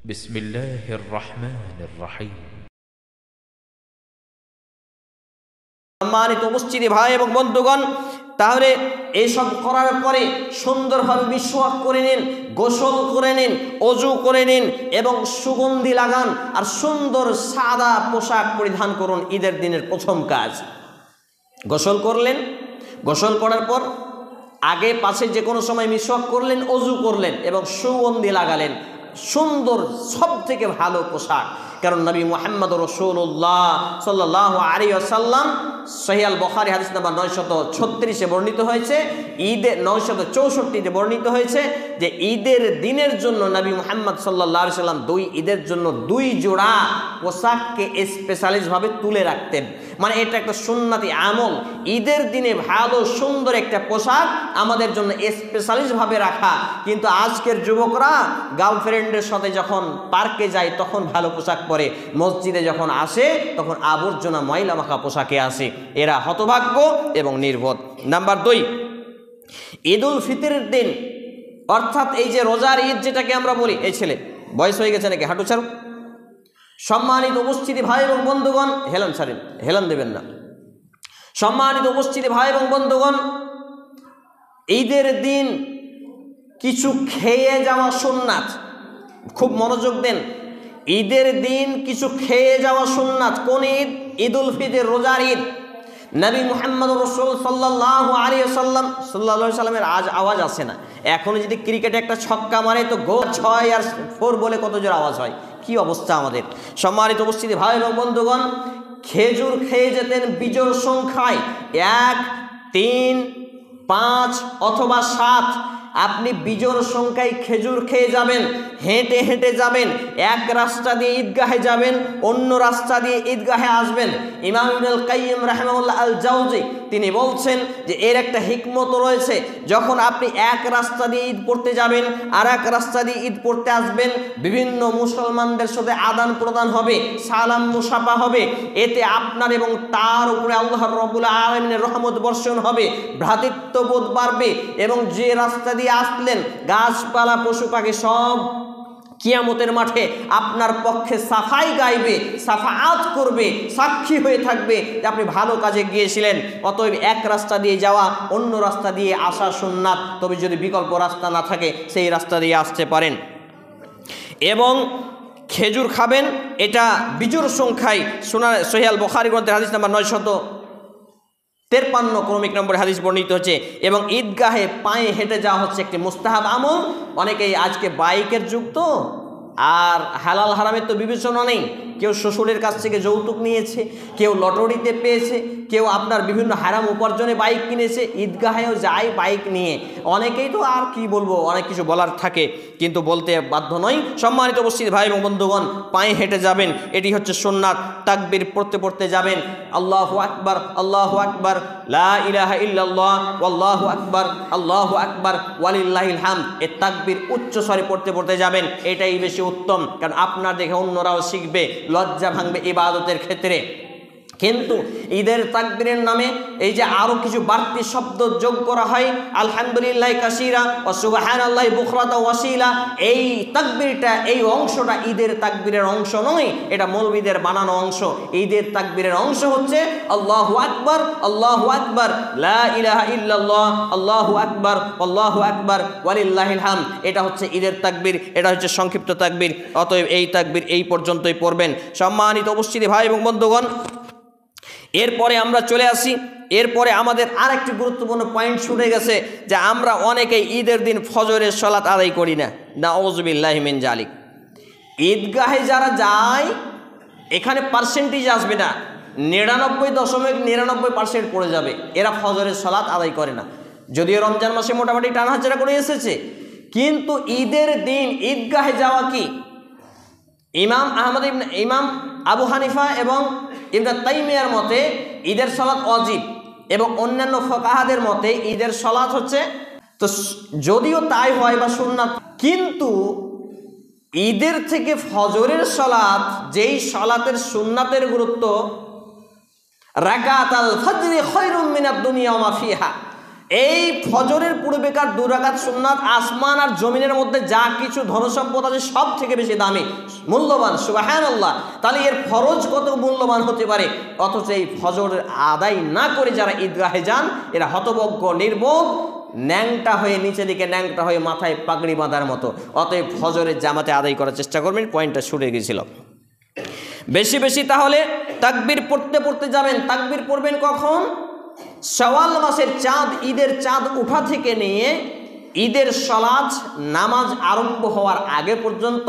বিসমিল্লাহির রহমানির রহিম। সম্মানিত উপস্থিতি ভাই এবং বন্ধুগণ, তাহলে এইসব করার পরে সুন্দরভাবে মিসওয়াক করে নিন, গোসল করে নিন, অজু করে নিন এবং সুগন্ধি লাগান আর সুন্দর সাদা পোশাক পরিধান করুন। ঈদের দিনের প্রথম কাজ গোসল করলেন, গোসল করার পর আগে পাশে যে কোনো সময় মিসওয়াক করলেন, অজু করলেন এবং সুগন্ধি লাগালেন, সুন্দর সব থেকে ভালো পোশাক। কারণ নবী মুহাম্মদ রাসূলুল্লাহ সাল্লাল্লাহু আলাইহি ওয়াসাল্লাম সহিহ আল বুখারী হাদিস নাম্বার 936-এ বর্ণিত হয়েছে, ঈদের 964-তে বর্ণিত হয়েছে যে ঈদের দিনের জন্য নবী মুহাম্মদ সাল্লাল্লাহু আলাইহি ওয়াসাল্লাম দুই ঈদের জন্য দুই জোড়া পোশাককে স্পেশালিস্টভাবে তুলে রাখতেন। মানে এটা একটা সুন্নতি আমল, ঈদের দিনে ভালো সুন্দর একটা পোশাক আমাদের জন্য স্পেশালিস্টভাবে রাখা। কিন্তু আজকের যুবকরা গার্লফ্রেন্ডের সাথে যখন পার্কে যায় তখন ভালো পোশাক পরে, মসজিদে যখন আসে তখন আবর্জনা ময়লা মাখা পোশাকে আসে। এরা হতভাগ্য এবং নির্বোধ। নাম্বার 2, ঈদুল ফিতরের দিন অর্থাৎ এই যে রোজার ঈদ যেটাকে আমরা বলি, এই ছেলে বয়স হয়ে গেছে নাকি, হাঁটু ছাড়ো। সম্মানিত উপস্থিতি ভাই এবং বন্ধুগণ, হেলান ছাড়েন, হেলান দেবেন না। সম্মানিত উপস্থিতি ভাই এবং বন্ধুগণ, ঈদের দিন কিছু খেয়ে যাওয়া সুন্নাত, খুব মনোযোগ দেন। ঈদের দিন কিছু খেয়ে যাওয়া সুন্নাত। কোন ঈদ? ঈদুল ফিতর, রোজার ঈদ। নবী মুহাম্মদ রাসূল সাল্লাল্লাহু আলাইহি ওয়াসাল্লামের আজ আওয়াজ আসে না। এখন যদি ক্রিকেটে একটা ছক্কা মারে তো গোল 6 আর 4 বলে কত জোর আওয়াজ হয়, কি অবস্থা আমাদের। সম্মানিত উপস্থিতি ভাই এবং বন্ধুগণ, খেজুর খেয়ে যেতেন বিজোড় সংখ্যায়, 1, 3, 5 অথবা 7। আপনি বিজোড় সংখ্যায় খেজুর খেয়ে যাবেন, হেঁটে হেঁটে যাবেন, এক রাস্তা দিয়ে ঈদগাহে যাবেন, অন্য রাস্তা দিয়ে ঈদগাহে আসবেন। ইমাম ইবনুল কাইয়্যিম রাহিমাহুল্লাহ আল জাওজি তিনি বলছেন যে এর একটা হিকমত রয়েছে। যখন আপনি এক রাস্তা দিয়ে ঈদ পড়তে যাবেন আর এক রাস্তা দিয়ে ঈদ পড়তে আসবেন, বিভিন্ন মুসলমানদের সাথে আদান প্রদান হবে, সালাম মুসাফা হবে। এতে আপনার এবং তার উপরে আল্লাহ রাব্বুল আলামিনের রহমত বর্ষণ হবে, ভ্রাতৃত্ববোধ বাড়বে এবং যে রাস্তা দিয়ে আসলেন গাছপালা পশু পাখি সব কিয়ামতের মাঠে আপনার পক্ষে সাফাই গাইবে, সাফাআত করবে, সাক্ষী হয়ে থাকবে যে আপনি ভালো কাজে গিয়েছিলেন। অতএব এক রাস্তা দিয়ে যাওয়া, অন্য রাস্তা দিয়ে আসা সুন্নাত। তবে যদি বিকল্প রাস্তা না থাকে সেই রাস্তা দিয়ে আসতে পারেন। এবং খেজুর খাবেন, এটা বিজোড় সংখ্যায় সহিহ আল বুখারী গ্রন্থের হাদিস নাম্বার 953 ক্রমিক নম্বরে হাদিস বর্ণিত হচ্ছে। এবং ঈদগাহে পায়ে হেঁটে যাওয়া হচ্ছে একটি মুস্তাহাব আমল। অনেকেই আজকে বাইকের যুগ তো, আর হালাল হারামের তো বিবেচনা নেই। কেউ শ্বশুরের কাছ থেকে যৌতুক নিয়েছে, কেউ লটারিতে পেয়েছে, কেউ আপনার বিভিন্ন হারাম উপার্জনে বাইক কিনেছে, ঈদগাহেও যায় বাইক নিয়ে। অনেকেই তো আর কি বলবো, অনেক কিছু বলার থাকে কিন্তু বলতে বাধ্য নয়। সম্মানিত উপস্থিতি ভাই এবং বন্ধুগণ, পায়ে হেঁটে যাবেন, এটি হচ্ছে সুন্নাত। তাকবীর পড়তে পড়তে যাবেন, আল্লাহু আকবার, আল্লাহু আকবার, লা ইলাহা ইল্লাল্লাহ, আল্লাহু আকবার, আল্লাহু আকবার, ওয়ালিল্লাহিল হামদ। এই তাকবীর উচ্চ স্বরে পড়তে পড়তে যাবেন, এটাই বেশি উত্তম। কারণ আপনার দেখে অন্যরাও শিখবে, লজ্জা ভাঙবে ইবাদতের ক্ষেত্রে। কিন্তু ঈদের তাকবীরের নামে এই যে আরো কিছু বাড়তি শব্দ যোগ করা হয়, আলহামদুলিল্লাহ কাসীরা ওয়া সুবহানাল্লাহি বুকরাতা ওয়াসিলা, এই তাকবীরটা, এই অংশটা ঈদের তাকবীরের অংশ নয়, এটা মৌলবীদের বানানো অংশ। ঈদের তাকবীরের অংশ হচ্ছে আল্লাহু আকবার, আল্লাহু আকবার, লা ইলাহা ইল্লাল্লাহ, আল্লাহু আকবার, আল্লাহু আকবার, ওয়ালিল্লাহিল হামদ। এটা হচ্ছে ঈদের তাকবীর, এটা হচ্ছে সংক্ষিপ্ত তাকবীর। অতএব এই তাকবীর এই পর্যন্তই পড়বেন। সম্মানিত উপস্থিতি ভাই এবং বন্ধুগণ, এরপরে আমরা চলে আসি, এরপরে আমাদের আরেকটি গুরুত্বপূর্ণ পয়েন্ট ছুটে গেছে যে আমরা অনেকেই ঈদের দিন ফজরের সালাত আদায় করি না। নাউযুবিল্লাহি মিন জালিক। ঈদগাহে যারা যায় এখানে পার্সেন্টেজ আসবে না, 99.99% পড়ে যাবে, এরা ফজরের সালাত আদায় করে না। যদিও রমজান মাসে মোটামুটি টানাহাজারা করে এসেছে, কিন্তু ঈদের দিন ঈদগাহে যাওয়া কি? ইমাম আবু হানিফা এবং ইবনে তাইমিয়ার মতে ঈদের সালাত ওয়াজিব এবং অন্যান্য ফুকাহাদের মতে ঈদের সালাত হচ্ছে, তো যদিও তাই হয় বা সুন্নাত, কিন্তু ঈদের থেকে ফজরের সালাত, যেই সালাতের সুন্নাতের গুরুত্ব, রাকাতাল ফজরি খায়রুম মিনাদ দুনিয়া ওয়া মা ফিহা, এই ফজরের পূর্বেকার 2 রাকাত সুন্নাত আসমান আর জমিনের মধ্যে যা কিছু ধনসম্পদ আছে সব থেকে বেশি দামি, মূল্যবান। সুবহানাল্লাহ। তাহলে এর ফরজ কত মূল্যবান হতে পারে, অথচ এই ফজর আদায় না করে যারা ঈদগাহে যান এরা হতভাগ্য, নির্বোধ, ন্যাংটা হয়ে নিচে দিকে ন্যাংটা হয়ে মাথায় পাগড়ি বাঁধার মতো। অতএব ফজরের জামাতে আদায় করার চেষ্টা করবেন। পয়েন্টটা ছুটে গিয়েছিল। বেশি বেশি তাহলে তাকবীর পড়তে পড়তে যাবেন। তাকবীর পড়বেন কখন? শাওয়াল মাসের চাঁদ, ঈদের চাঁদ উঠা থেকে নিয়ে ঈদের সালাত নামাজ আরম্ভ হওয়ার আগে পর্যন্ত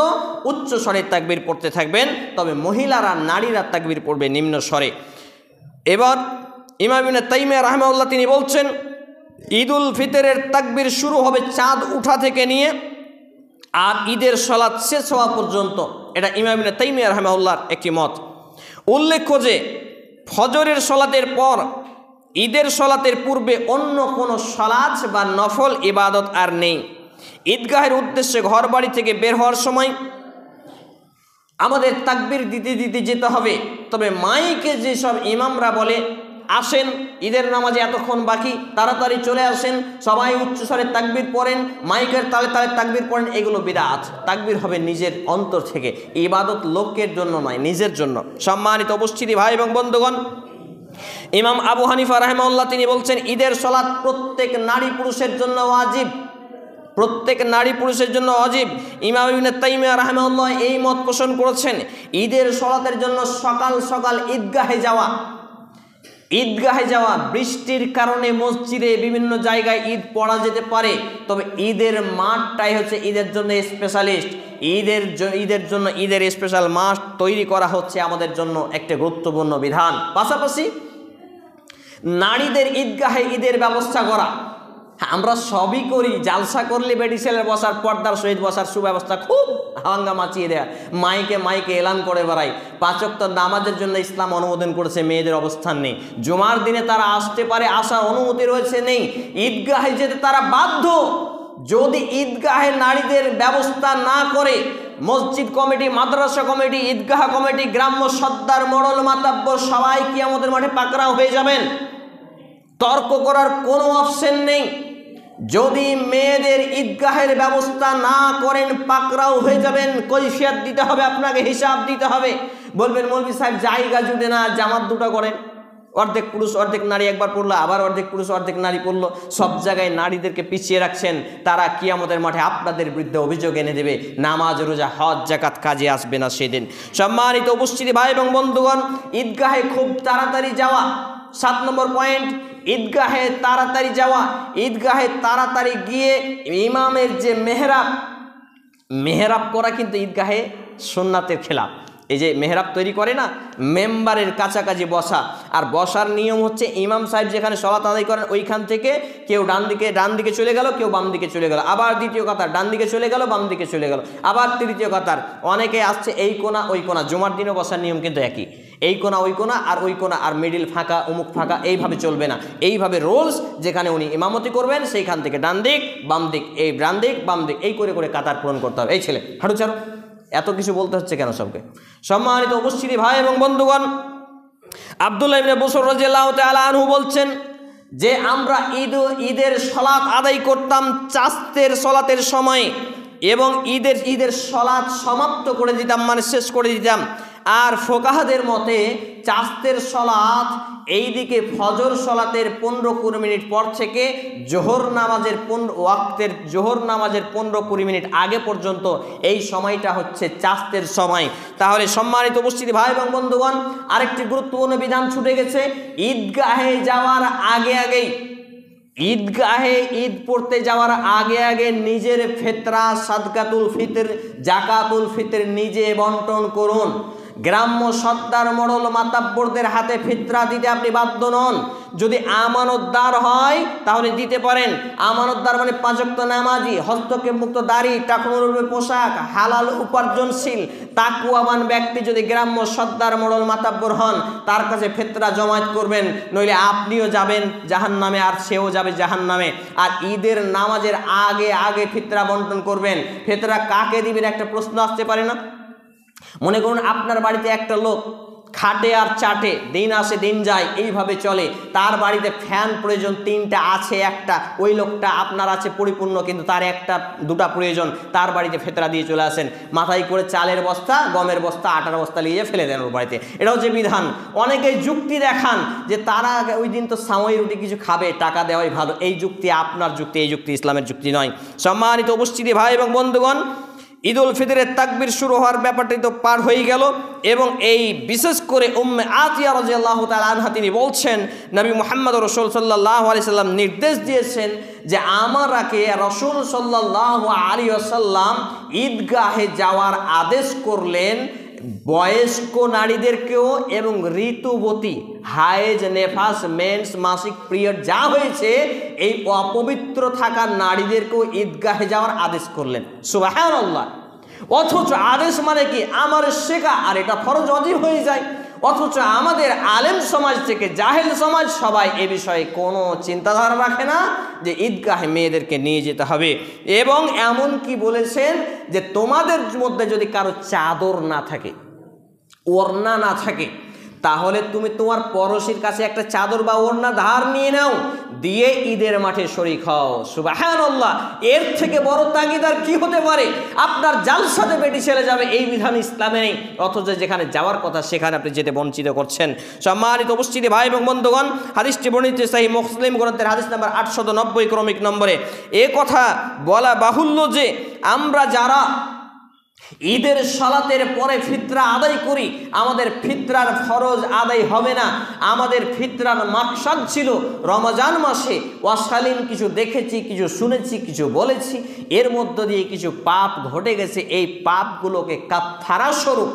উচ্চ স্বরে তাকবীর পড়তে থাকবেন। তবে মহিলারা, নারীরা তাকবীর পড়বে নিম্ন স্বরে। এবার ইমাম ইবনে তাইমিয়া রাহিমাহুল্লাহ তিনি বলছেন, ঈদুল ফিতরের তাকবীর শুরু হবে চাঁদ উঠা থেকে নিয়ে আর ঈদের সালাত শেষ হওয়া পর্যন্ত। এটা ইমাম ইবনে তাইমিয়া রাহিমাহুল্লাহর একটি মত। উল্লেখ্য যে ফজরের সালাতের পর ঈদের সালাতের পূর্বে অন্য কোনো সালাত বা নফল ইবাদত আর নেই। ঈদগাহের উদ্দেশ্যে ঘর বাড়ি থেকে বের হওয়ার সময় আমাদের তাকবীর দিতে দিতে যেতে হবে। তবে মাইকে যেসব ইমামরা বলে আসেন ঈদের নামাজে এতক্ষণ বাকি, তাড়াতাড়ি চলে আসেন, সবাই উচ্চস্বরে তাকবীর পড়েন, মাইকের তালে তালে তাকবীর পড়েন, এগুলো বিদআত। তাকবীর হবে নিজের অন্তর থেকে, ইবাদত লোকের জন্য নয়, নিজের জন্য। সম্মানিত উপস্থিতি ভাই এবং বন্ধুগণ, ইমাম আবু হানিফা রাহিমাহুল্লাহ তিনি বলছেন ঈদের সালাত প্রত্যেক নারী পুরুষের জন্য ওয়াজিব, প্রত্যেক নারী পুরুষের জন্য ওয়াজিব। ইমাম ইবনে তাইমিয়া রাহিমাহুল্লাহ এই মত পোষণ করেছেন। ঈদের সালাতের জন্য সকাল সকাল ঈদগাহে যাওয়া, ঈদগাহে যাওয়া, বৃষ্টির কারণে মসজিদে বিভিন্ন জায়গায় ঈদ পড়া যেতে পারে, তবে ঈদের মাঠটাই হচ্ছে ঈদের জন্য স্পেশালিস্ট। ঈদের স্পেশাল মাঠ তৈরি করা হচ্ছে আমাদের জন্য একটা গুরুত্বপূর্ণ বিধান। পাশাপাশি নারীদের ঈদগাহে ঈদের ব্যবস্থা করা, আমরা সবই করি, জালসা করলে বেডিসেলের বসার, পর্দার সহিত বসার সুব্যবস্থা, খুব হাঙ্গা মাচিয়ে দেয়া, মাইকে মাইকে এলান করে বেড়াই। 5 ওয়াক্ত নামাজের জন্য ইসলাম অনুমোদন করেছে, মেয়েদের অবস্থান নেই। জুমার দিনে তারা আসতে পারে, আসার অনুমতি রয়েছে, নেই। ঈদগাহে যেতে তারা বাধ্য। যদি ঈদগাহে নারীদের ব্যবস্থা না করে মসজিদ কমিটি, মাদ্রাসা কমিটি, ঈদগাহ কমিটি, গ্রাম্য সর্দার, মোড়ল, মাতাব্বর সবাই কিয়ামতের মাঠে পাকড়াও হয়ে যাবেন। তর্ক করার কোনো অপশন নেই। যদি মেয়েদের ঈদগাহের ব্যবস্থা না করেন পাকড়াও হয়ে যাবেন, কৈফিয়ত দিতে হবে, আপনাকে হিসাব দিতে হবে। বলবেন মৌলভী সাহেব জায়গা জুটে না, জামাত দুটো করেন, অর্ধেক পুরুষ অর্ধেক নারী একবার পড়লো, আবার অর্ধেক পুরুষ অর্ধেক নারী পড়লো, সব জায়গায় নারীদেরকে পিছিয়ে রাখছেন। তারা কিয়ামতের মাঠে আপনাদের বিরুদ্ধে অভিযোগ এনে দেবে, নামাজ, রোজা, হজ, যাকাত কাজে আসবে না সেদিন। সম্মানিত উপস্থিতি ভাই এবং বন্ধুগণ, ঈদগাহে খুব তাড়াতাড়ি যাওয়া 7 নম্বর পয়েন্ট। ঈদগাহে তাড়াতাড়ি যাওয়া, ঈদগাহে তাড়াতাড়ি গিয়ে ইমামের যে মেহরাব করা কিন্তু ঈদগাহে সুন্নাতের খেলাফ। এই যে মেহরাব তৈরি করে না, মেম্বারের কাছাকাছি বসা, আর বসার নিয়ম হচ্ছে ইমাম সাহেব যেখানে সালাত আদায় করেন ওইখান থেকে কেউ ডান দিকে চলে গেল, কেউ বাম দিকে চলে গেল, আবার দ্বিতীয় কাতার ডান দিকে চলে গেল, বাম দিকে চলে গেল, আবার তৃতীয় কাতার। অনেকে আসছে এই কোণা ওই কোণা, জুমার দিনও বসার নিয়ম কিন্তু একই, এই কোণা ওই কোণা আর ওই কোণা, আর মিডিল ফাঁকা, অমুক ফাঁকা, এইভাবে চলবে না। এইভাবে রোলস, যেখানে উনি ইমামতি করবেন সেইখান থেকে ডান দিক বাম দিক, এই ডান দিক বাম দিক, এই করে করে কাতার পূরণ করতে হবে। এই ছেলে হাঁটু ছাড়ো, এত কিছু বলতে হচ্ছে কেন সবকে? সম্মানিত উপস্থিতি ভাই এবং বন্ধুগণ, আব্দুল্লাহ ইবনে বুসর রাদিয়াল্লাহু তাআলা আনহু বলছেন যে আমরা ঈদের সালাত আদায় করতাম চাস্তের সালাতের সময়, এবং ঈদের সালাত সমাপ্ত করে দিতাম, মানে শেষ করে দিতাম। আর ফোকাহাদের মতে চাস্তের সালাত এইদিকে ফজর সালাতের 15-20 মিনিট পর থেকে জোহর নামাজের 15-20 মিনিট আগে পর্যন্ত এই সময়টা হচ্ছে চাস্তের সময়। তাহলে সম্মানিত উপস্থিতি ভাই এবং বন্ধুগণ, আরেকটি গুরুত্বপূর্ণ বিধান ছুটে গেছে। ঈদগাহে যাওয়ার আগেই, ঈদগাহে ঈদ পড়তে যাওয়ার আগে নিজের ফিতরা, সাদকাতুল ফিতর, জাকাতুল ফিতর নিজে বন্টন করুন। গ্রাম্য সর্দার, মোড়ল, মাতাব্বরদের হাতে ফিতরা দিতে আপনি বাধ্য নন। যদি আমানতদার হয় তাহলে দিতে পারেন। আমানতদার মানে 5 ওয়াক্ত নামাজি, হস্তক্ষেপ মুক্ত, দাড়ি, টাকনুর পোশাক, হালাল উপার্জনশীল, তাকওয়াবান ব্যক্তি যদি গ্রাম্য সর্দার, মোড়ল, মাতাব্বর হন, তার কাছে ফিতরা জমায়েত করবেন, নইলে আপনিও যাবেন জাহান্নামে আর সেও যাবে জাহান্নামে। আর ঈদের নামাজের আগে ফিতরা বন্টন করবেন। ফিতরা কাকে দিবেন একটা প্রশ্ন আসতে পারে না? মনে করুন আপনার বাড়িতে একটা লোক খাটে আর চাটে, দিন আসে দিন যায়, এইভাবে চলে। তার বাড়িতে ফ্যান প্রয়োজন 3টা, আছে একটা। ওই লোকটা আপনার আছে পরিপূর্ণ, কিন্তু তার 1টা 2টা প্রয়োজন। তার বাড়িতে ফেতরা দিয়ে চলে আসেন, মাথায় করে চালের বস্তা, গমের বস্তা, আটার বস্তা নিয়ে ফেলে দেন ওর বাড়িতে। এটা হচ্ছে বিধান। অনেকেই যুক্তি দেখান যে তারা ওই দিন তো সাময়িক রুটি কিছু খাবে, টাকা দেওয়াই ভালো। এই যুক্তি আপনার যুক্তি, এই যুক্তি ইসলামের যুক্তি নয়। সম্মানিত উপস্থিতি ভাই এবং বন্ধুগণ, ঈদ উল ফিতরের তাকবীর শুরু হওয়ার ব্যাপারটি তো পার হয়ে গেল, এবং এই বিশেষ করে উম্মে আতিয়া রাদিয়াল্লাহু তাআলা আনহা তিনি বলছেন, নবী মুহাম্মদ রাসূল সাল্লাল্লাহু আলাইহি সাল্লাম নির্দেশ দিয়েছেন যে আমাকে রাসূল সাল্লাল্লাহু আলাইহি ওয়াসাল্লাম ঈদগাহে যাওয়ার আদেশ করলেন বয়স্ক নারীদেরকেও এবং ঋতুবতী, হায়েজ, নেফাস, মেন্স, মাসিক পিরিয়ড যা হয়েছে এই অপবিত্র থাকা নারীদেরকেও ঈদগাহে যাওয়ার আদেশ করলেন। সুবহানাল্লাহ। অথচ আদেশ মানে কি? আমার শেখা, আর এটা ফরজ ওয়াজিব হয়ে যায়। অথচ আমাদের আলেম সমাজ থেকে জাহেল সমাজ সবাই এ বিষয়ে কোনো চিন্তাধারা রাখে না যে ঈদগাহে মেয়েদেরকে নিয়ে যেতে হবে। এবং এমন কি বলেছেন যে তোমাদের মধ্যে যদি কারো চাদর না থাকে, ওড়না না থাকে, তাহলে তুমি তোমার পড়োশির কাছে একটা চাদর বা ওড়না ধার নিয়ে নাও, দিয়ে ঈদের মাঠে শরীক হও। সুবহানাল্লাহ। এর থেকে বড় তাগিদ আর কি হতে পারে? আপনার জালসাতে বেটি ছেলে যাবে, এই বিধান ইসলামে নেই, অথচ যেখানে যাওয়ার কথা সেখানে আপনি যেতে বঞ্চিত করছেন। সম্মানিত উপস্থিতি ভাই এবং বন্ধুগণ, হাদিসটি বর্ণিত সহিহ মুসলিম গ্রন্থের হাদিস নাম্বার 890 ক্রমিক নম্বরে। এ কথা বলা বাহুল্য যে আমরা যারা ঈদের সালাতের পরে ফিতরা আদায় করি, আমাদের ফিতরার ফরজ আদায় হবে না। আমাদের ফিতরার মাকসাদ ছিল রমজান মাসে অশালীন কিছু দেখেছি, কিছু শুনেছি, কিছু বলেছি, এর মধ্য দিয়ে কিছু পাপ ঘটে গেছে। এই পাপগুলোকে কাফারা স্বরূপ,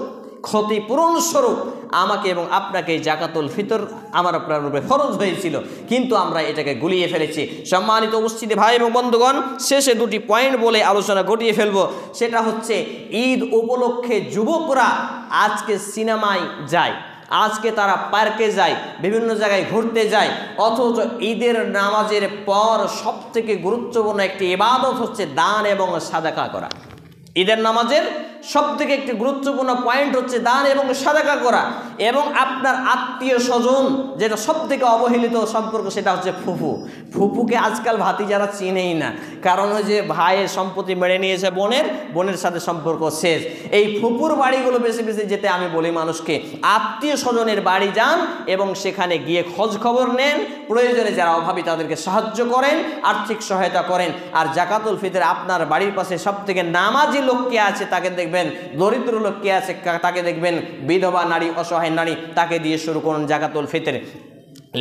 ক্ষতিপূরণ স্বরূপ আমাকে এবং আপনাকে জাকাতুল ফিতর আমার আপনার উপরে ফরজ হয়েছিল, কিন্তু আমরা এটাকে গুলিয়ে ফেলেছি। সম্মানিত উপস্থিতি ভাই এবং বন্ধুগণ, শেষে 2টি পয়েন্ট বলে আলোচনা গটিয়ে ফেলবো। সেটা হচ্ছে ঈদ উপলক্ষে যুবকরা আজকে সিনেমায় যায়, আজকে তারা পার্কে যায়, বিভিন্ন জায়গায় ঘুরতে যায়, অথচ ঈদের নামাজের পর সবথেকে গুরুত্বপূর্ণ একটি ইবাদত হচ্ছে দান এবং সাদাকা করা। ঈদের নামাজের সবথেকে একটি গুরুত্বপূর্ণ পয়েন্ট হচ্ছে দান এবং সাদাকা করা। এবং আপনার আত্মীয় স্বজন যেটা সবথেকে অবহেলিত সম্পর্ক, সেটা হচ্ছে ফুফু। ফুফুকে আজকাল ভাতিজারা চিনেই না, কারণ ওই যে ভাইয়ের সম্পত্তি মেরে নিয়েছে বোনের সাথে সম্পর্ক শেষ। এই ফুপুর বাড়িগুলো বেশি বেশি যেতে আমি বলি মানুষকে, আত্মীয় স্বজনের বাড়ি যান এবং সেখানে গিয়ে খোঁজ খবর নেন, প্রয়োজনে যারা অভাবী তাদেরকে সাহায্য করেন, আর্থিক সহায়তা করেন। আর জাকাতুল ফিতর আপনার বাড়ির পাশে সবথেকে নামাজি লোক কে আছে তাকে দেখবেন, দরিদ্র লোক কে আছে তাকে দেখবেন, বিধবা নারী, অসহায় নারী, তাকে দিয়ে শুরু করুন জাকাতুল ফিতর।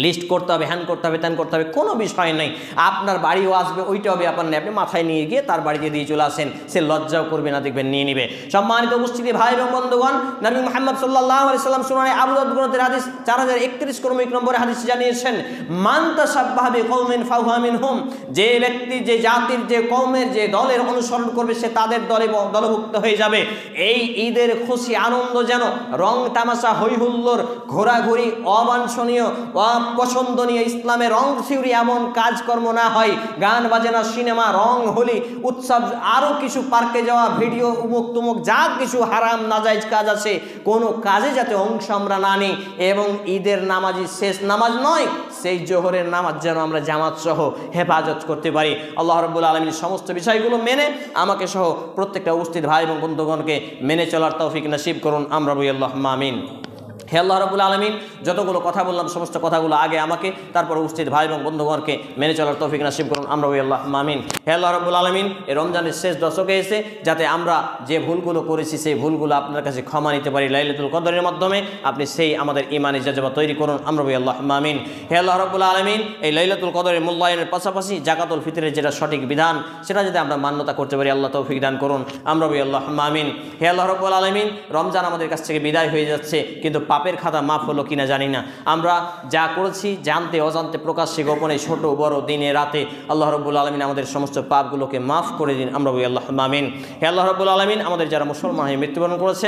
লিস্ট করতে হবে, হ্যান করতে হবে, ত্যান করতে হবে, কোনো বিষয় নেই। আপনার বাড়িও আসবে, ওইটাও ব্যাপার নেই, আপনি মাথায় নিয়ে গিয়ে তার বাড়িতে দিয়ে চলে আসেন, সে লজ্জাও করবে না, দেখবেন নিয়ে নিবে। সম্মানিত উপস্থিতি ভাই এবং বন্ধুগণ, নবী মুহাম্মদ সাল্লাল্লাহু আলাইহি সাল্লাম সুনানে আবু দাউদ গ্রন্থের হাদিস 4031 ক্রমিক নম্বরে হাদিস জানিয়েছেন, মান তাশাব্বাহা বিকওমিন ফাহুয়া মিনহুম, যে ব্যক্তি যে জাতির, যে কওমের, যে দলের অনুসরণ করবে সে তাদের দলভুক্ত হয়ে যাবে। এই ঈদের খুশি আনন্দ যেন রং তামাশা, হই হুল্লোড়, ঘোরাঘুরি, অবাঞ্ছনীয়, অপছন্দনীয় ইসলামের রং থিওরি এমন কাজকর্ম না হয়, গান বাজনা, সিনেমা, রং, হোলি, উৎসব, আরও কিছু পার্কে যাওয়া, ভিডিও, উমুক তুমুক যা কিছু হারাম নাজাইজ কাজ আছে, কোনো কাজে যাতে অংশ আমরা না নিই। এবং ঈদের নামাজই শেষ নামাজ নয়, সেই জোহরের নামাজ যেন আমরা জামাত সহ হেফাজত করতে পারি। আল্লাহ রাব্বুল আলামিন সমস্ত বিষয়গুলো মেনে আমাকে সহ প্রত্যেকটা উপস্থিত ভাই এবং বন্ধুগণকে মেনে চলার তৌফিক নসিব করুন, আমরা বলি আল্লাহুম্মা আমিন। হে আল্লাহ রাব্বুল আলামিন, যতগুলো কথা বললাম সমস্ত কথাগুলো আগে আমাকে, তারপর উপস্থিত ভাই এবং বন্ধুগণকে মেনে চলার তৌফিক নসিব করুন, আমরা বলি আল্লাহুম্মা আমিন। হে আল্লাহ রাব্বুল আলামিন, এই রমজানের শেষ দশকে এসে যাতে আমরা যে ভুলগুলো করেছি সেই ভুলগুলো আপনার কাছে ক্ষমা নিতে পারি লাইলাতুল কদরের মাধ্যমে, আপনি সেই আমাদের ঈমানি জাযবা তৈরি করুন, আমরা বলি আল্লাহুম্মা আমিন। হে আল্লাহ রাব্বুল আলামিন, এই লাইলাতুল কদরের মূল্যায়নের পাশাপাশি জাকাতুল ফিতরের যেটা সঠিক বিধান সেটা যদি আমরা মান্যতা করতে পারি, আল্লাহ তৌফিক দান করুন, আমরা বলি আল্লাহুম্মা আমিন। হে আল্লাহ রাব্বুল আলামিন, রমজান আমাদের কাছ থেকে বিদায় হয়ে যাচ্ছে, কিন্তু পাপের খাতা মাফ হলো কিনা জানি না। আমরা যা করেছি জানতে অজান্তে, প্রকাশ্যে গোপনে, ছোট বড়, দিনে রাতে, আল্লাহ রাব্বুল আলামিন আমাদের সমস্ত পাপগুলোকে মাফ করে দিন, আমরা বলি আল্লাহুম্মা আমিন। হে আল্লাহ রাব্বুল আলামিন, আমাদের যারা মুসলমান হয়ে মৃত্যুবরণ করেছে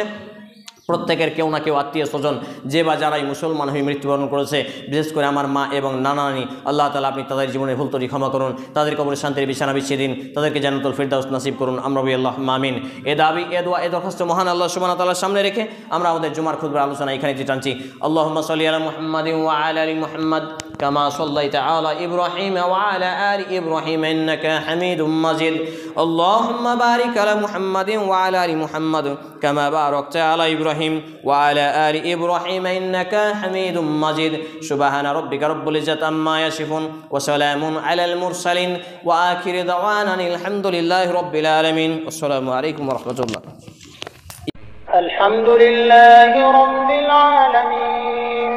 প্রত্যেকের কেউ না কেউ আত্মীয় স্বজন যে বা যারাই মুসলমান হয়ে মৃত্যুবরণ করেছে, বিশেষ করে আমার মা এবং নানা নানি, আল্লাহ তাআলা আপনি তাদের জীবনের ভুল ত্রুটি ক্ষমা করুন, তাদের কবরে শান্তির বিছানা বিছিয়ে দিন, তাদেরকে জান্নাতুল ফিরদাউস নসিব করুন। আমরা বলি আল্লাহুম্মা আমিন। এ দাবি, এ দোয়া, এ দরখাস্ত মহান আল্লাহ সুবহানাহু ওয়া তাআলার সামনে রেখে আমরা আমাদের জুমার খুতবার আলোচনা এখানে টানছি। আল্লাহুম্মা সাল্লি আলা মুহাম্মাদিন ওয়া আলা আলি মুহাম্মাদ কামা সাল্লাইতা আলা ইব্রাহিম ওয়া আলা আলি ইব্রাহিম ইন্নাকা হামিদুম মাজিদ। আল্লাহুম্মা বারিক আলা মুহাম্মাদিন ওয়া আলা আলি মুহাম্মাদ কামা বারাকতা আলা ইব্রাহিম ওয়া আলা আলি ইব্রাহিম ইন্নাকা হামিদুম মাজিদ। সুবহানা রাব্বিকা রাব্বিল ইজ্জাতি আম্মা ইয়াসিফুন ওয়া সালামুন আলাল মুরসালিন ওয়া আখিরু দাওয়ানা আলহামদুলিল্লাহি রাব্বিল আলামিন। আসসালামু আলাইকুম ওয়া রাহমাতুল্লাহ। আলহামদুলিল্লাহি রাব্বিল আলামিন।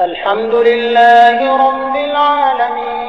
আলহামদুলিল্লাহি রাব্বিল আলামিন।